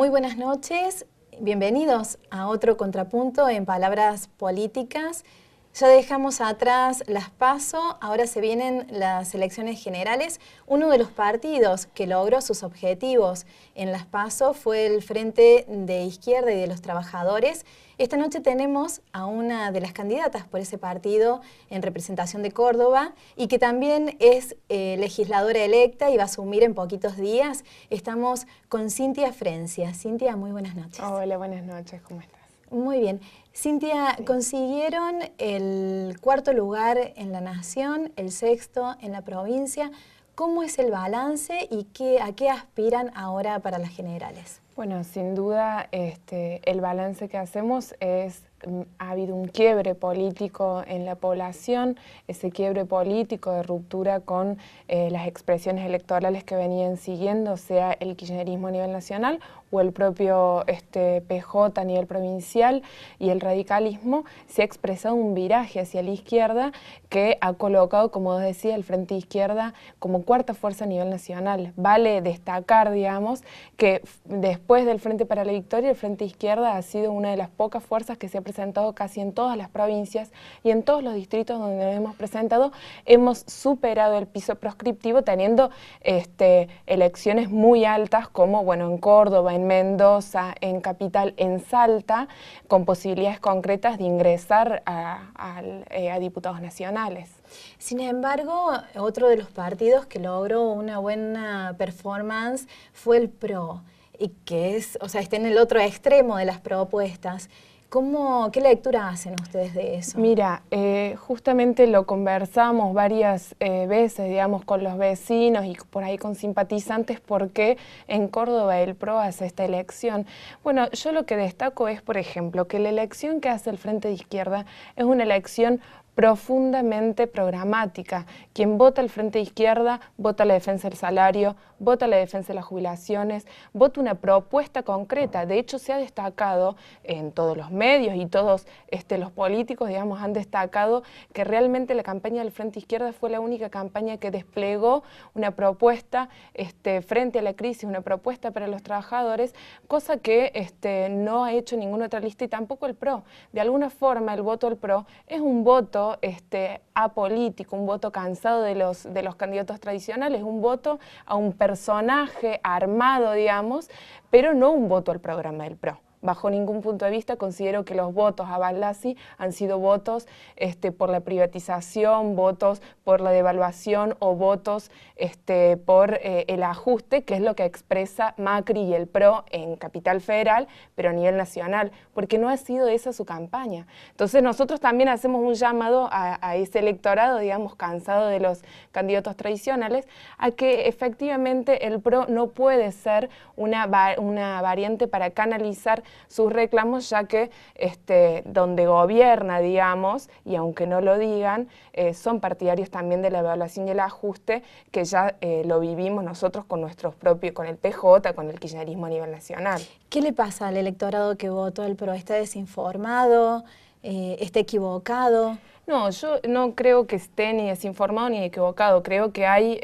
Muy buenas noches, bienvenidos a otro contrapunto en Palabras Políticas. Ya dejamos atrás las PASO, ahora se vienen las elecciones generales. Uno de los partidos que logró sus objetivos en las PASO fue el Frente de Izquierda y de los Trabajadores. Esta noche tenemos a una de las candidatas por ese partido en representación de Córdoba y que también es legisladora electa y va a asumir en poquitos días. Estamos con Cintia Frencia. Cintia, muy buenas noches. Hola, buenas noches, ¿cómo estás? Muy bien. Cintia, sí. Consiguieron el 4º lugar en la nación, el 6º en la provincia. ¿Cómo es el balance y a qué aspiran ahora para las generales? Bueno, sin duda el balance que hacemos es, ha habido un quiebre político en la población, ese quiebre político de ruptura con las expresiones electorales que venían siguiendo, sea el kirchnerismo a nivel nacional o el propio PJ a nivel provincial, y el radicalismo. Se ha expresado un viraje hacia la izquierda que ha colocado, como decía, el Frente de Izquierda como 4ª fuerza a nivel nacional. Vale destacar, digamos, que después del Frente para la Victoria, el Frente de Izquierda ha sido una de las pocas fuerzas que se ha presentado casi en todas las provincias y en todos los distritos donde nos hemos presentado hemos superado el piso proscriptivo, teniendo elecciones muy altas como, bueno, en Córdoba, en Mendoza, en Capital, en Salta, con posibilidades concretas de ingresar a diputados nacionales. Sin embargo, otro de los partidos que logró una buena performance fue el PRO, y que está en el otro extremo de las propuestas. ¿Qué lectura hacen ustedes de eso? Mira, justamente lo conversamos varias veces, digamos, con los vecinos y por ahí con simpatizantes, porque en Córdoba el PRO hace esta elección. Bueno, yo lo que destaco es, por ejemplo, que la elección que hace el Frente de Izquierda es una elección profundamente programática. Quien vota al Frente de Izquierda vota la defensa del salario, vota la defensa de las jubilaciones, vota una propuesta concreta. De hecho, se ha destacado en todos los medios y todos los políticos, digamos, han destacado que realmente la campaña del Frente de Izquierda fue la única campaña que desplegó una propuesta frente a la crisis, una propuesta para los trabajadores, cosa que no ha hecho ninguna otra lista y tampoco el PRO. De alguna forma, el voto del PRO es un voto apolítico, un voto cansado de los candidatos tradicionales, un voto a un personaje armado, digamos, pero no un voto al programa del PRO. Bajo ningún punto de vista considero que los votos a Baldassi han sido votos por la privatización, votos por la devaluación o votos por el ajuste, que es lo que expresa Macri y el PRO en Capital Federal, pero a nivel nacional, porque no ha sido esa su campaña. Entonces nosotros también hacemos un llamado a ese electorado, digamos, cansado de los candidatos tradicionales, a que efectivamente el PRO no puede ser una variante para canalizar sus reclamos, ya que donde gobierna, digamos, y aunque no lo digan, son partidarios también de la evaluación y el ajuste, que ya lo vivimos nosotros con con el PJ, con el kirchnerismo a nivel nacional. ¿Qué le pasa al electorado que votó al PRO? ¿Está desinformado? ¿Está equivocado? No, yo no creo que esté ni desinformado ni equivocado. Creo que hay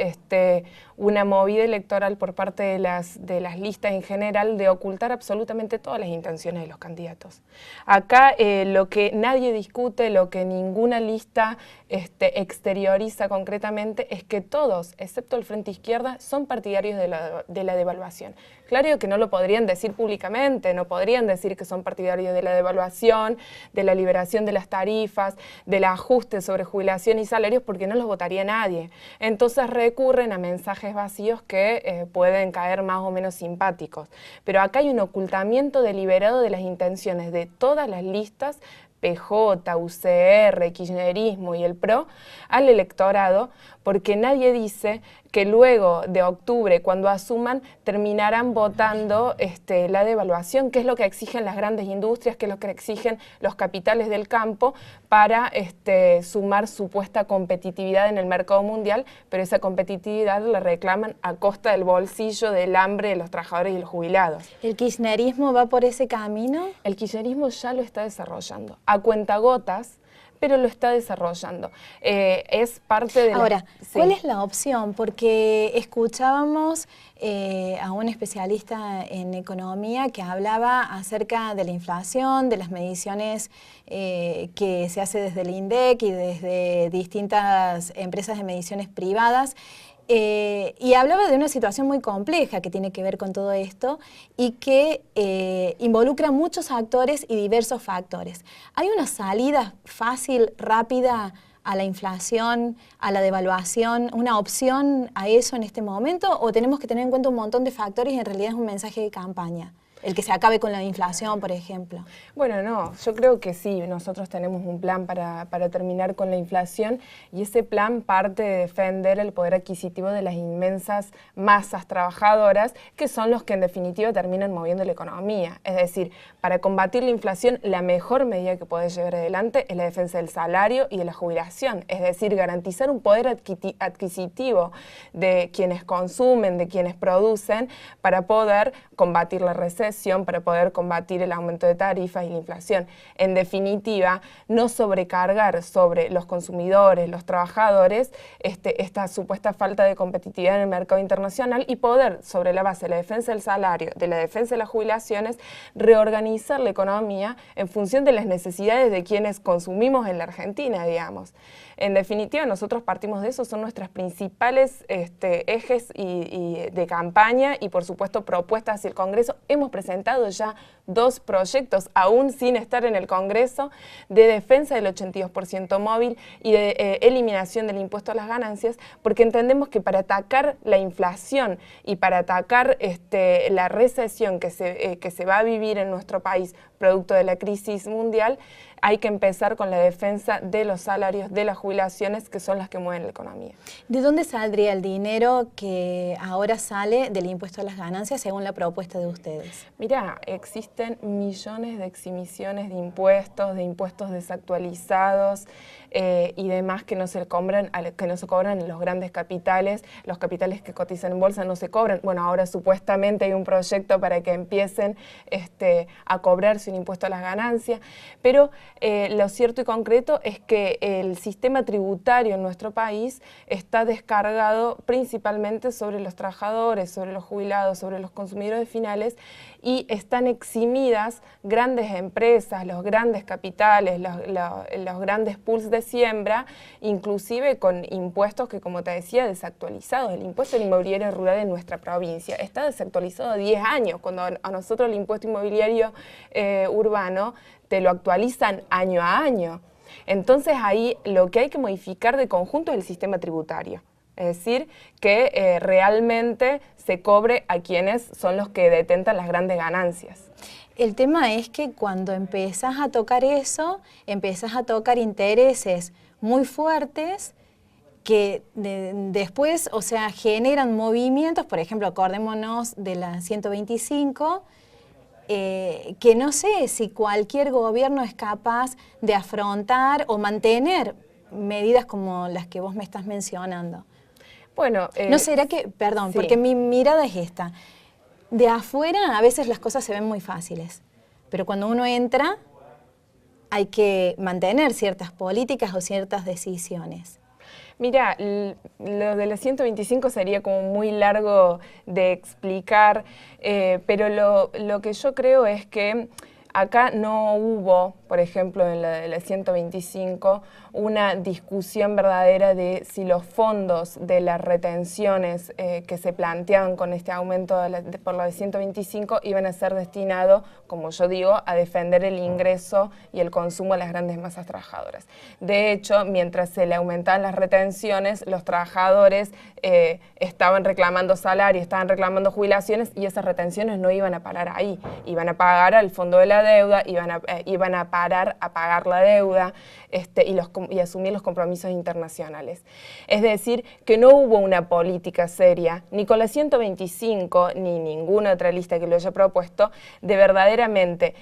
una movida electoral por parte de las listas en general de ocultar absolutamente todas las intenciones de los candidatos. Acá lo que nadie discute, lo que ninguna lista exterioriza concretamente es que todos, excepto el Frente Izquierda, son partidarios de la devaluación. Claro que no lo podrían decir públicamente, no podrían decir que son partidarios de la devaluación, de la liberación de las tarifas, del ajuste sobre jubilación y salarios, porque no los votaría nadie. Entonces recurren a mensajes vacíos que pueden caer más o menos simpáticos. Pero acá hay un ocultamiento deliberado de las intenciones de todas las listas, PJ, UCR, Kirchnerismo y el PRO, al electorado, porque nadie dice que luego de octubre, cuando asuman, terminarán votando la devaluación, que es lo que exigen las grandes industrias, que es lo que exigen los capitales del campo para sumar supuesta competitividad en el mercado mundial, pero esa competitividad la reclaman a costa del bolsillo, del hambre de los trabajadores y los jubilados. ¿El kirchnerismo va por ese camino? El kirchnerismo ya lo está desarrollando, a cuentagotas, pero lo está desarrollando. Es parte de Ahora, sí. ¿Cuál es la opción? Porque escuchábamos a un especialista en economía que hablaba acerca de la inflación, de las mediciones que se hace desde el INDEC y desde distintas empresas de mediciones privadas, y hablaba de una situación muy compleja que tiene que ver con todo esto y que involucra muchos actores y diversos factores. ¿Hay una salida fácil, rápida a la inflación, a la devaluación, una opción a eso en este momento, o tenemos que tener en cuenta un montón de factores y en realidad es un mensaje de campaña? El que se acabe con la inflación, por ejemplo. Bueno, no, yo creo que sí, nosotros tenemos un plan para terminar con la inflación y ese plan parte de defender el poder adquisitivo de las inmensas masas trabajadoras que son los que en definitiva terminan moviendo la economía. Es decir, para combatir la inflación, la mejor medida que puede llevar adelante es la defensa del salario y de la jubilación. Es decir, garantizar un poder adquisitivo de quienes consumen, de quienes producen, para poder combatir la recesión, para poder combatir el aumento de tarifas y la inflación. En definitiva, no sobrecargar sobre los consumidores, los trabajadores, esta supuesta falta de competitividad en el mercado internacional y poder, sobre la base de la defensa del salario, de la defensa de las jubilaciones, reorganizar la economía en función de las necesidades de quienes consumimos en la Argentina, digamos. En definitiva, nosotros partimos de eso, son nuestras principales ejes de campaña y, por supuesto, propuestas hacia el Congreso. Hemos presentado ya 2 proyectos, aún sin estar en el Congreso, de defensa del 82% móvil y de eliminación del impuesto a las ganancias, porque entendemos que para atacar la inflación y para atacar la recesión que se va a vivir en nuestro país producto de la crisis mundial, hay que empezar con la defensa de los salarios, de las jubilaciones, que son las que mueven la economía. ¿De dónde saldría el dinero que ahora sale del impuesto a las ganancias según la propuesta de ustedes? Mirá, existen millones de exhibiciones de impuestos desactualizados y demás que no se cobran en los grandes capitales. Los capitales que cotizan en bolsa no se cobran. Bueno, ahora supuestamente hay un proyecto para que empiecen a cobrarse un impuesto a las ganancias, pero lo cierto y concreto es que el sistema tributario en nuestro país está descargado principalmente sobre los trabajadores, sobre los jubilados, sobre los consumidores finales, y están eximidas grandes empresas, los grandes capitales, los grandes pools de siembra, inclusive con impuestos que, como te decía, desactualizados. El impuesto al inmobiliario rural en nuestra provincia está desactualizado 10 años, cuando a nosotros el impuesto inmobiliario urbano te lo actualizan año a año. Entonces ahí lo que hay que modificar de conjunto es el sistema tributario. Es decir, que realmente se cobre a quienes son los que detentan las grandes ganancias. El tema es que cuando empezás a tocar eso, empezás a tocar intereses muy fuertes que después, o sea, generan movimientos. Por ejemplo, acordémonos de la 125, que no sé si cualquier gobierno es capaz de afrontar o mantener medidas como las que vos me estás mencionando. Bueno, ¿no será que, perdón, sí. porque mi mirada es esta, de afuera a veces las cosas se ven muy fáciles, pero cuando uno entra hay que mantener ciertas políticas o ciertas decisiones? Mira, lo de la 125 sería como muy largo de explicar, pero lo que yo creo es que acá no hubo, por ejemplo, en la de la 125, una discusión verdadera de si los fondos de las retenciones que se planteaban con este aumento por la de 125 iban a ser destinados, como yo digo, a defender el ingreso y el consumo de las grandes masas trabajadoras. De hecho, mientras se le aumentaban las retenciones, los trabajadores estaban reclamando salario, estaban reclamando jubilaciones y esas retenciones no iban a parar ahí, iban a pagar al fondo de la deuda, iban a parar a pagar la deuda y asumir los compromisos internacionales. Es decir, que no hubo una política seria, ni con la 125, ni ninguna otra lista que lo haya propuesto, de verdaderamente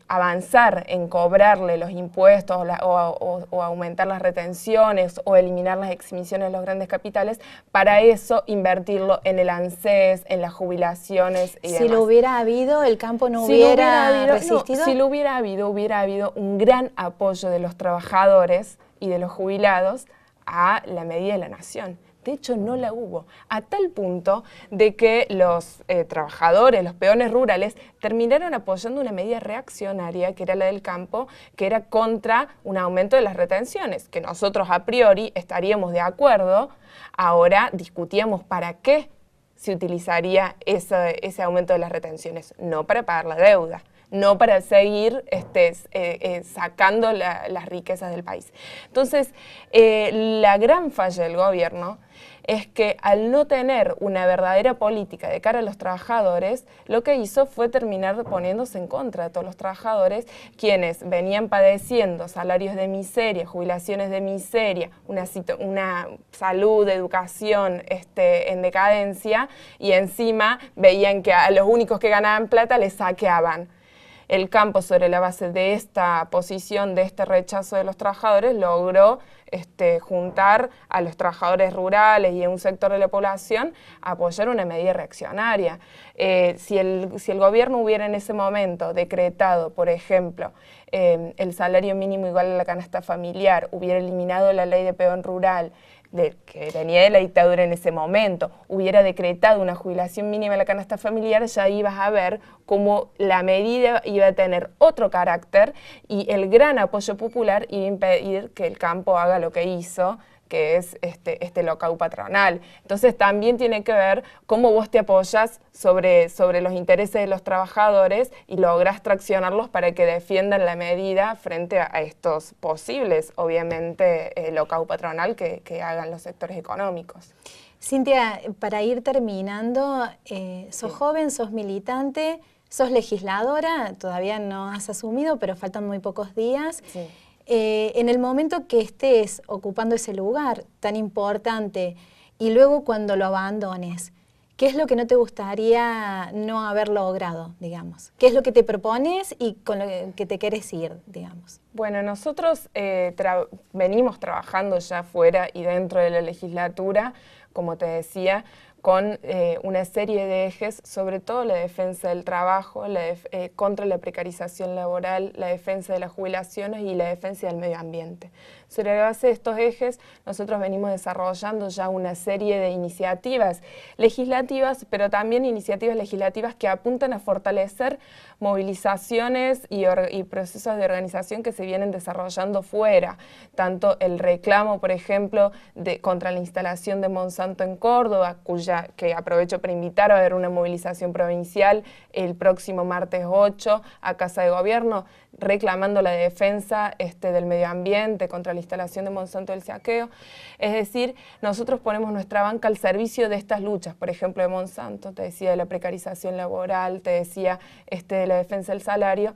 avanzar en cobrarle los impuestos o aumentar las retenciones o eliminar las exhibiciones de los grandes capitales, para eso invertirlo en el ANSES, en las jubilaciones y demás. Si lo hubiera habido, el campo no Si lo hubiera resistido. Si lo hubiera habido un gran apoyo de los trabajadores y de los jubilados a la medida de la Nación. De hecho, no la hubo, a tal punto de que los trabajadores, los peones rurales, terminaron apoyando una medida reaccionaria, que era la del campo, que era contra un aumento de las retenciones, que nosotros a priori estaríamos de acuerdo. Ahora discutíamos para qué se utilizaría ese aumento de las retenciones, no para pagar la deuda, no para seguir sacando las riquezas del país. Entonces, la gran falla del gobierno es que al no tener una verdadera política de cara a los trabajadores, lo que hizo fue terminar poniéndose en contra de todos los trabajadores, quienes venían padeciendo salarios de miseria, jubilaciones de miseria, una salud, educación en decadencia, y encima veían que a los únicos que ganaban plata les saqueaban. El campo, sobre la base de esta posición, de este rechazo de los trabajadores, logró juntar a los trabajadores rurales y a un sector de la población a apoyar una medida reaccionaria. Si el gobierno hubiera en ese momento decretado, por ejemplo, el salario mínimo igual a la canasta familiar, hubiera eliminado la ley de peón rural, que venía de la dictadura en ese momento, hubiera decretado una jubilación mínima a la canasta familiar, ya ibas a ver cómo la medida iba a tener otro carácter y el gran apoyo popular iba a impedir que el campo haga lo que hizo, que es este lockout patronal. Entonces también tiene que ver cómo vos te apoyas sobre los intereses de los trabajadores y lográs traccionarlos para que defiendan la medida frente a estos posibles, obviamente, lockout patronal que hagan los sectores económicos. Cintia, para ir terminando, sos joven, sos militante, sos legisladora, todavía no has asumido, pero faltan muy pocos días. Sí. En el momento que estés ocupando ese lugar tan importante y luego cuando lo abandones, ¿qué es lo que no te gustaría no haber logrado, digamos? ¿Qué es lo que te propones y con lo que te quieres ir, digamos? Bueno, nosotros venimos trabajando ya fuera y dentro de la legislatura, como te decía, con una serie de ejes, sobre todo la defensa del trabajo, contra la precarización laboral, la defensa de las jubilaciones y la defensa del medio ambiente. Sobre la base de estos ejes, nosotros venimos desarrollando ya una serie de iniciativas legislativas, pero también iniciativas legislativas que apuntan a fortalecer movilizaciones y procesos de organización que se vienen desarrollando fuera. Tanto el reclamo, por ejemplo, contra la instalación de Monsanto en Córdoba, que aprovecho para invitar a ver una movilización provincial el próximo martes 8 a Casa de Gobierno, reclamando la defensa del medio ambiente contra la instalación de Monsanto del saqueo. Es decir, nosotros ponemos nuestra banca al servicio de estas luchas, por ejemplo, de Monsanto, te decía de la precarización laboral, te decía de la defensa del salario.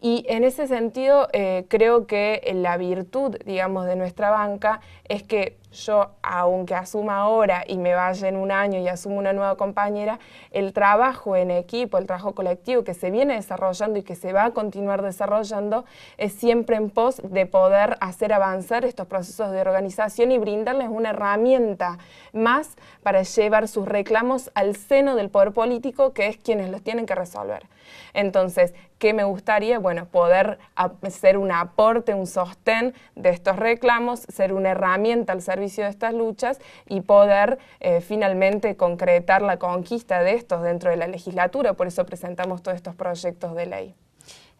Y en ese sentido creo que la virtud, digamos, de nuestra banca es que yo, aunque asuma ahora y me vaya en un año y asuma una nueva compañera, el trabajo en equipo, el trabajo colectivo que se viene desarrollando y que se va a continuar desarrollando es siempre en pos de poder hacer avanzar estos procesos de organización y brindarles una herramienta más para llevar sus reclamos al seno del poder político, que es quienes los tienen que resolver. Entonces, ¿qué me gustaría? Bueno, poder ser un aporte, un sostén de estos reclamos, ser una herramienta al servicio de estas luchas y poder finalmente concretar la conquista de estos dentro de la legislatura. Por eso presentamos todos estos proyectos de ley.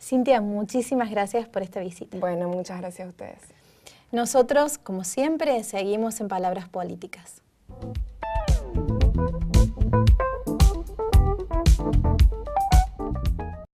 Cintia, muchísimas gracias por esta visita. Bueno, muchas gracias a ustedes. Nosotros, como siempre, seguimos en Palabras Políticas.